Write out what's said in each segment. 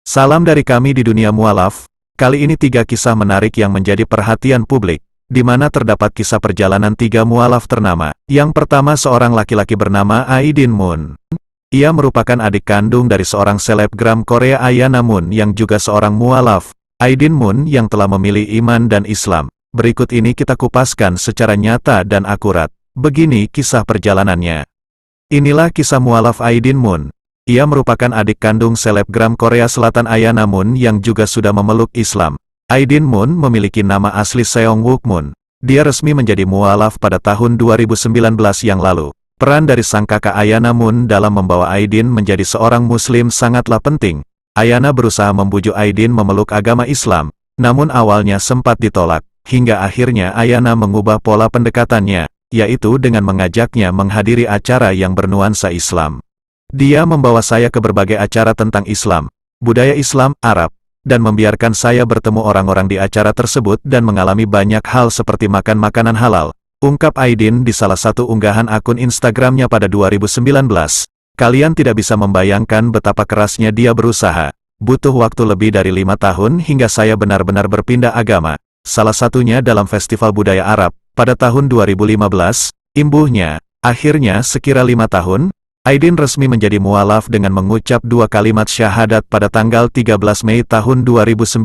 Salam dari kami di dunia mualaf. Kali ini 3 kisah menarik yang menjadi perhatian publik, di mana terdapat kisah perjalanan 3 mualaf ternama. Yang pertama seorang laki-laki bernama Aidin Moon. Ia merupakan adik kandung dari seorang selebgram Korea Ayana Moon yang juga seorang mualaf. Aidin Moon yang telah memilih iman dan Islam. Berikut ini kita kupaskan secara nyata dan akurat. Begini kisah perjalanannya. Inilah kisah mualaf Aidin Moon. Ia merupakan adik kandung selebgram Korea Selatan Ayana Moon yang juga sudah memeluk Islam. Aidin Moon memiliki nama asli Seong-wook Moon. Dia resmi menjadi mualaf pada tahun 2019 yang lalu. Peran dari sang kakak Ayana Moon dalam membawa Aidin menjadi seorang muslim sangatlah penting. Ayana berusaha membujuk Aidin memeluk agama Islam, namun awalnya sempat ditolak, hingga akhirnya Ayana mengubah pola pendekatannya, yaitu dengan mengajaknya menghadiri acara yang bernuansa Islam. Dia membawa saya ke berbagai acara tentang Islam, budaya Islam, Arab, dan membiarkan saya bertemu orang-orang di acara tersebut dan mengalami banyak hal seperti makan makanan halal, ungkap Aidin di salah satu unggahan akun Instagramnya pada 2019. Kalian tidak bisa membayangkan betapa kerasnya dia berusaha. Butuh waktu lebih dari 5 tahun hingga saya benar-benar berpindah agama, salah satunya dalam Festival Budaya Arab, pada tahun 2015, imbuhnya. Akhirnya sekira 5 tahun, Aidin resmi menjadi mualaf dengan mengucap 2 kalimat syahadat pada tanggal 13 Mei tahun 2019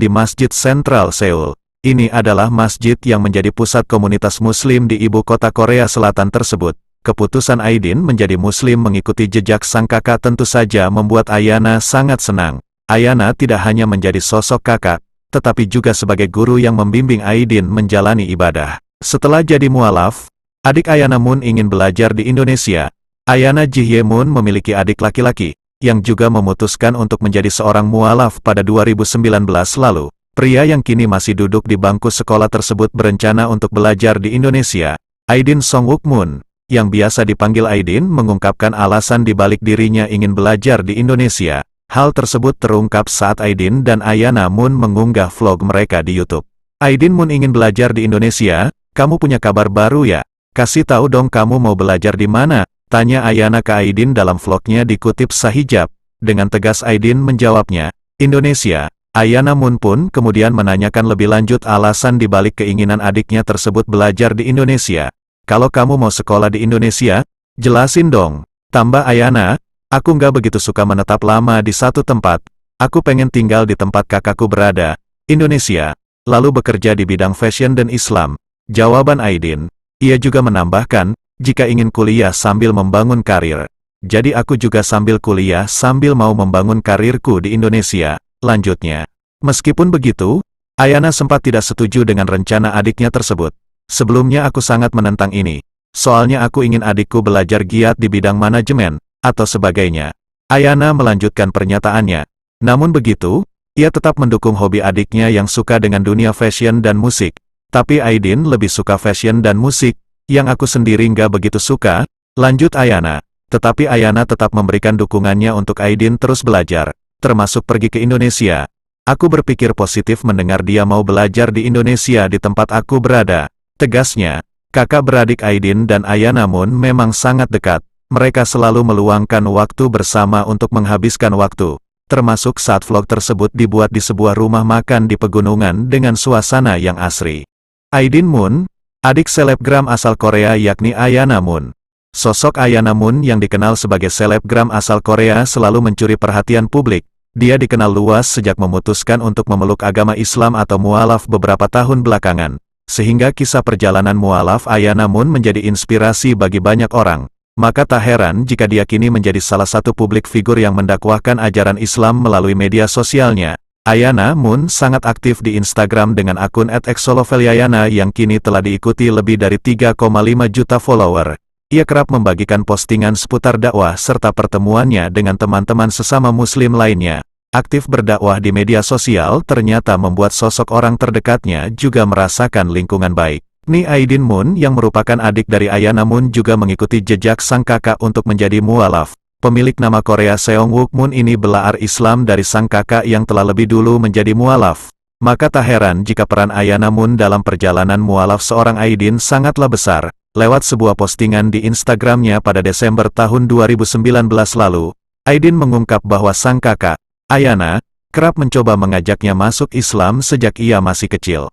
di Masjid Sentral Seoul. Ini adalah masjid yang menjadi pusat komunitas muslim di ibu kota Korea Selatan tersebut. Keputusan Aidin menjadi muslim mengikuti jejak sang kakak tentu saja membuat Ayana sangat senang. Ayana tidak hanya menjadi sosok kakak, tetapi juga sebagai guru yang membimbing Aidin menjalani ibadah. Setelah jadi mualaf, adik Ayana Moon ingin belajar di Indonesia. Ayana Ji-hye Moon memiliki adik laki-laki, yang juga memutuskan untuk menjadi seorang mualaf pada 2019 lalu. Pria yang kini masih duduk di bangku sekolah tersebut berencana untuk belajar di Indonesia. Aidin Song-wook Moon, yang biasa dipanggil Aidin, mengungkapkan alasan di balik dirinya ingin belajar di Indonesia. Hal tersebut terungkap saat Aidin dan Ayana Moon mengunggah vlog mereka di YouTube. Aidin Moon ingin belajar di Indonesia, kamu punya kabar baru ya? Kasih tahu dong kamu mau belajar di mana? Tanya Ayana ke Aidin dalam vlognya dikutip Sahijab. Dengan tegas Aidin menjawabnya, Indonesia. Ayana Moon pun kemudian menanyakan lebih lanjut alasan di balik keinginan adiknya tersebut belajar di Indonesia. Kalau kamu mau sekolah di Indonesia, jelasin dong. Tambah Ayana, aku nggak begitu suka menetap lama di satu tempat. Aku pengen tinggal di tempat kakakku berada, Indonesia, lalu bekerja di bidang fashion dan Islam. Jawaban Aidin. Ia juga menambahkan, jika ingin kuliah sambil membangun karir. Jadi aku juga sambil kuliah sambil mau membangun karirku di Indonesia, lanjutnya. Meskipun begitu, Ayana sempat tidak setuju dengan rencana adiknya tersebut. Sebelumnya aku sangat menentang ini. Soalnya aku ingin adikku belajar giat di bidang manajemen, atau sebagainya. Ayana melanjutkan pernyataannya. Namun begitu, ia tetap mendukung hobi adiknya yang suka dengan dunia fashion dan musik. Tapi Aidin lebih suka fashion dan musik, yang aku sendiri nggak begitu suka, lanjut Ayana. Tetapi Ayana tetap memberikan dukungannya untuk Aidin terus belajar, termasuk pergi ke Indonesia. Aku berpikir positif mendengar dia mau belajar di Indonesia di tempat aku berada. Tegasnya, kakak beradik Aidin dan Ayana Moon memang sangat dekat. Mereka selalu meluangkan waktu bersama untuk menghabiskan waktu, termasuk saat vlog tersebut dibuat di sebuah rumah makan di pegunungan dengan suasana yang asri. Aidin Moon, adik selebgram asal Korea yakni Ayana Moon. Sosok Ayana Moon yang dikenal sebagai selebgram asal Korea selalu mencuri perhatian publik. Dia dikenal luas sejak memutuskan untuk memeluk agama Islam atau mualaf beberapa tahun belakangan. Sehingga kisah perjalanan mualaf Ayana Moon menjadi inspirasi bagi banyak orang. Maka tak heran jika dia kini menjadi salah satu publik figur yang mendakwahkan ajaran Islam melalui media sosialnya. Ayana Moon sangat aktif di Instagram dengan akun @exolovelyayana yang kini telah diikuti lebih dari 3,5 juta follower. Ia kerap membagikan postingan seputar dakwah serta pertemuannya dengan teman-teman sesama muslim lainnya. Aktif berdakwah di media sosial ternyata membuat sosok orang terdekatnya juga merasakan lingkungan baik. Ni Aidin Moon yang merupakan adik dari Ayana Moon juga mengikuti jejak sang kakak untuk menjadi mualaf. Pemilik nama Korea Seong-wook Moon ini belaar Islam dari sang kakak yang telah lebih dulu menjadi mualaf. Maka tak heran jika peran Ayana Moon dalam perjalanan mualaf seorang Aidin sangatlah besar. Lewat sebuah postingan di Instagramnya pada Desember tahun 2019 lalu, Aidin mengungkap bahwa sang kakak, Ayana, kerap mencoba mengajaknya masuk Islam sejak ia masih kecil.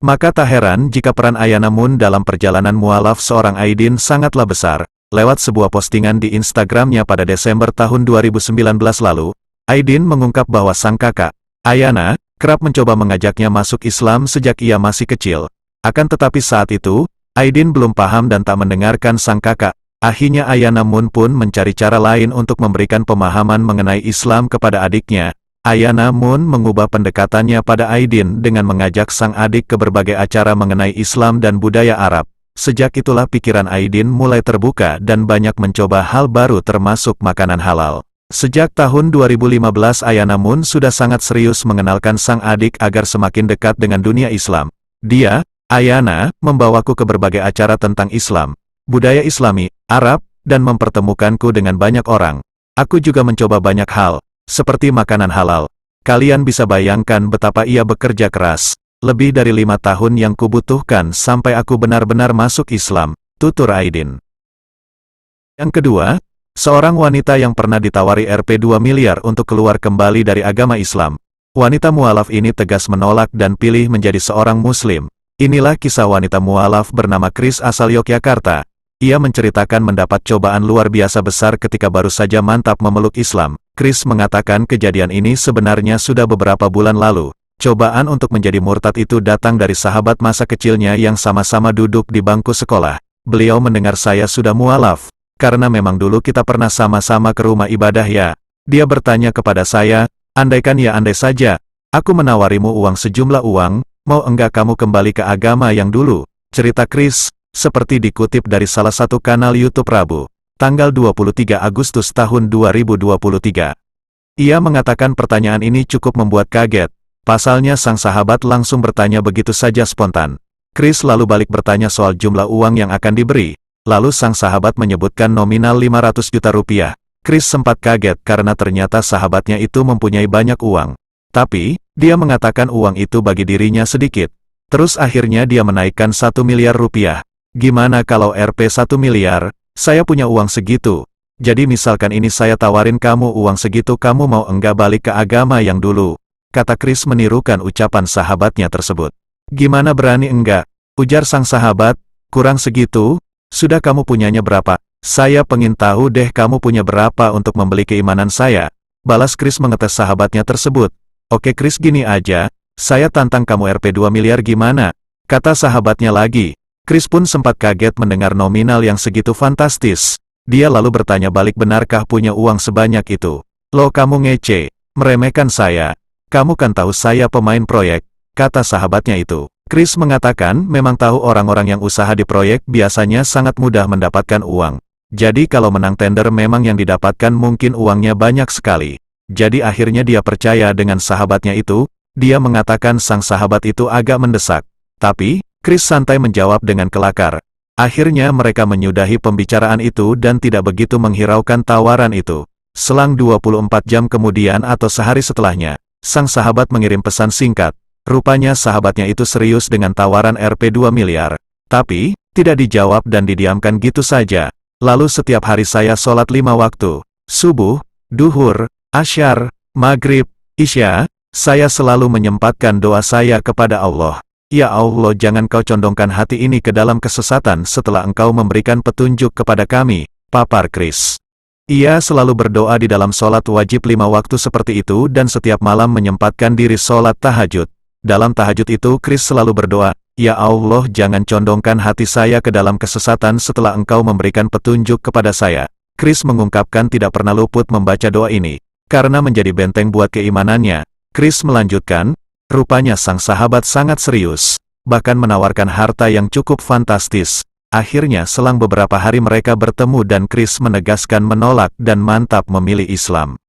Maka tak heran jika peran Ayana Moon dalam perjalanan mualaf seorang Aidin sangatlah besar. Lewat sebuah postingan di Instagramnya pada Desember tahun 2019 lalu, Aidin mengungkap bahwa sang kakak, Ayana, kerap mencoba mengajaknya masuk Islam sejak ia masih kecil. Akan tetapi saat itu, Aidin belum paham dan tak mendengarkan sang kakak. Akhirnya Ayana Moon pun mencari cara lain untuk memberikan pemahaman mengenai Islam kepada adiknya. Ayana Moon mengubah pendekatannya pada Aidin dengan mengajak sang adik ke berbagai acara mengenai Islam dan budaya Arab. Sejak itulah pikiran Aidin mulai terbuka dan banyak mencoba hal baru termasuk makanan halal. Sejak tahun 2015 Ayana Moon sudah sangat serius mengenalkan sang adik agar semakin dekat dengan dunia Islam. Dia, Ayana, membawaku ke berbagai acara tentang Islam, budaya Islami, Arab, dan mempertemukanku dengan banyak orang. Aku juga mencoba banyak hal, seperti makanan halal. Kalian bisa bayangkan betapa ia bekerja keras. Lebih dari 5 tahun yang kubutuhkan sampai aku benar-benar masuk Islam, tutur Aidin. Yang kedua, seorang wanita yang pernah ditawari Rp 2 miliar untuk keluar kembali dari agama Islam. Wanita mualaf ini tegas menolak dan pilih menjadi seorang Muslim. Inilah kisah wanita mualaf bernama Chris asal Yogyakarta. Ia menceritakan mendapat cobaan luar biasa besar ketika baru saja mantap memeluk Islam. Chris mengatakan kejadian ini sebenarnya sudah beberapa bulan lalu. Cobaan untuk menjadi murtad itu datang dari sahabat masa kecilnya yang sama-sama duduk di bangku sekolah. Beliau mendengar saya sudah mualaf, karena memang dulu kita pernah sama-sama ke rumah ibadah ya. Dia bertanya kepada saya, andaikan ya andai saja, aku menawarimu uang sejumlah uang, mau enggak kamu kembali ke agama yang dulu? Cerita Chris, seperti dikutip dari salah satu kanal YouTube Rabu, tanggal 23 Agustus tahun 2023. Ia mengatakan pertanyaan ini cukup membuat kaget. Pasalnya sang sahabat langsung bertanya begitu saja spontan. Chris lalu balik bertanya soal jumlah uang yang akan diberi. Lalu sang sahabat menyebutkan nominal 500 juta rupiah. Chris sempat kaget karena ternyata sahabatnya itu mempunyai banyak uang. Tapi, dia mengatakan uang itu bagi dirinya sedikit. Terus akhirnya dia menaikkan 1 miliar rupiah. Gimana kalau Rp 1 miliar, saya punya uang segitu. Jadi misalkan ini saya tawarin kamu uang segitu, kamu mau enggak balik ke agama yang dulu? Kata Chris menirukan ucapan sahabatnya tersebut. Gimana berani enggak? Ujar sang sahabat, kurang segitu? Sudah kamu punyanya berapa? Saya pengen tahu deh kamu punya berapa untuk membeli keimanan saya. Balas Chris mengetes sahabatnya tersebut. Oke Chris, gini aja, saya tantang kamu Rp 2 miliar gimana? Kata sahabatnya lagi. Chris pun sempat kaget mendengar nominal yang segitu fantastis. Dia lalu bertanya balik, benarkah punya uang sebanyak itu? Loh kamu ngece, meremehkan saya. Kamu kan tahu saya pemain proyek, kata sahabatnya itu. Chris mengatakan memang tahu orang-orang yang usaha di proyek biasanya sangat mudah mendapatkan uang. Jadi kalau menang tender memang yang didapatkan mungkin uangnya banyak sekali. Jadi akhirnya dia percaya dengan sahabatnya itu. Dia mengatakan sang sahabat itu agak mendesak. Tapi, Chris santai menjawab dengan kelakar. Akhirnya mereka menyudahi pembicaraan itu dan tidak begitu menghiraukan tawaran itu. Selang 24 jam kemudian atau sehari setelahnya, sang sahabat mengirim pesan singkat. Rupanya sahabatnya itu serius dengan tawaran Rp 2 miliar. Tapi, tidak dijawab dan didiamkan gitu saja. Lalu setiap hari saya sholat 5 waktu. Subuh, duhur, asyar, maghrib, isya. Saya selalu menyempatkan doa saya kepada Allah. Ya Allah, jangan kau condongkan hati ini ke dalam kesesatan setelah engkau memberikan petunjuk kepada kami, papar Chris. Ia selalu berdoa di dalam sholat wajib 5 waktu seperti itu dan setiap malam menyempatkan diri sholat tahajud. Dalam tahajud itu Chris selalu berdoa, Ya Allah, jangan condongkan hati saya ke dalam kesesatan setelah engkau memberikan petunjuk kepada saya. Chris mengungkapkan tidak pernah luput membaca doa ini, karena menjadi benteng buat keimanannya. Chris melanjutkan, rupanya sang sahabat sangat serius, bahkan menawarkan harta yang cukup fantastis. Akhirnya selang beberapa hari mereka bertemu dan Chris menegaskan menolak dan mantap memilih Islam.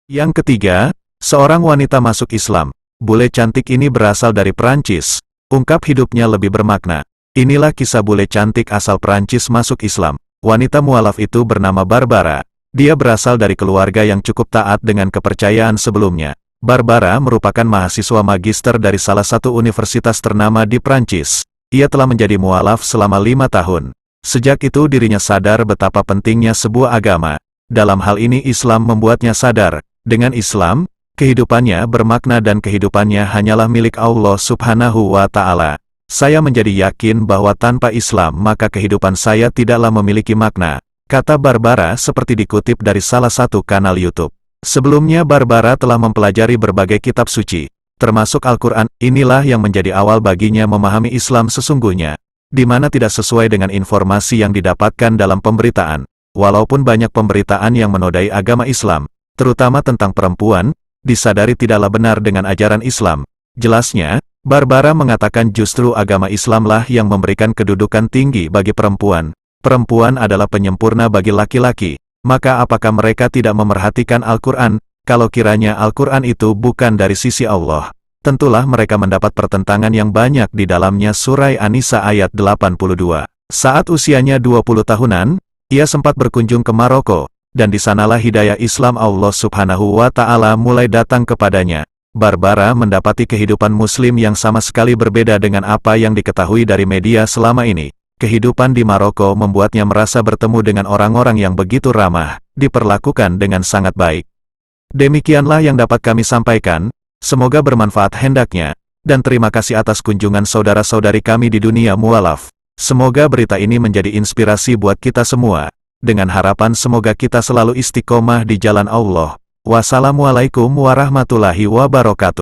Yang ketiga, seorang wanita masuk Islam. Bule cantik ini berasal dari Perancis. Ungkap hidupnya lebih bermakna. Inilah kisah bule cantik asal Perancis masuk Islam. Wanita mualaf itu bernama Barbara. Dia berasal dari keluarga yang cukup taat dengan kepercayaan sebelumnya. Barbara merupakan mahasiswa magister dari salah satu universitas ternama di Prancis. Ia telah menjadi mualaf selama 5 tahun. Sejak itu dirinya sadar betapa pentingnya sebuah agama. Dalam hal ini Islam membuatnya sadar, Dengan Islam, kehidupannya bermakna dan kehidupannya hanyalah milik Allah Subhanahu wa Ta'ala. Saya menjadi yakin bahwa tanpa Islam maka kehidupan saya tidaklah memiliki makna, kata Barbara seperti dikutip dari salah satu kanal YouTube. Sebelumnya Barbara telah mempelajari berbagai kitab suci, termasuk Al-Quran. Inilah yang menjadi awal baginya memahami Islam sesungguhnya, di mana tidak sesuai dengan informasi yang didapatkan dalam pemberitaan. Walaupun banyak pemberitaan yang menodai agama Islam, terutama tentang perempuan, disadari tidaklah benar dengan ajaran Islam. Jelasnya, Barbara mengatakan justru agama Islamlah yang memberikan kedudukan tinggi bagi perempuan. Perempuan adalah penyempurna bagi laki-laki, maka apakah mereka tidak memerhatikan Al-Quran? Kalau kiranya Al-Quran itu bukan dari sisi Allah, tentulah mereka mendapat pertentangan yang banyak di dalamnya. Surah An-Nisa ayat 82. Saat usianya 20 tahunan, ia sempat berkunjung ke Maroko, dan di sanalah hidayah Islam Allah Subhanahu wa Ta'ala mulai datang kepadanya. Barbara mendapati kehidupan Muslim yang sama sekali berbeda dengan apa yang diketahui dari media selama ini. Kehidupan di Maroko membuatnya merasa bertemu dengan orang-orang yang begitu ramah, diperlakukan dengan sangat baik. Demikianlah yang dapat kami sampaikan, semoga bermanfaat hendaknya, dan terima kasih atas kunjungan saudara-saudari kami di dunia mualaf. Semoga berita ini menjadi inspirasi buat kita semua, dengan harapan semoga kita selalu istiqomah di jalan Allah. Wassalamualaikum warahmatullahi wabarakatuh.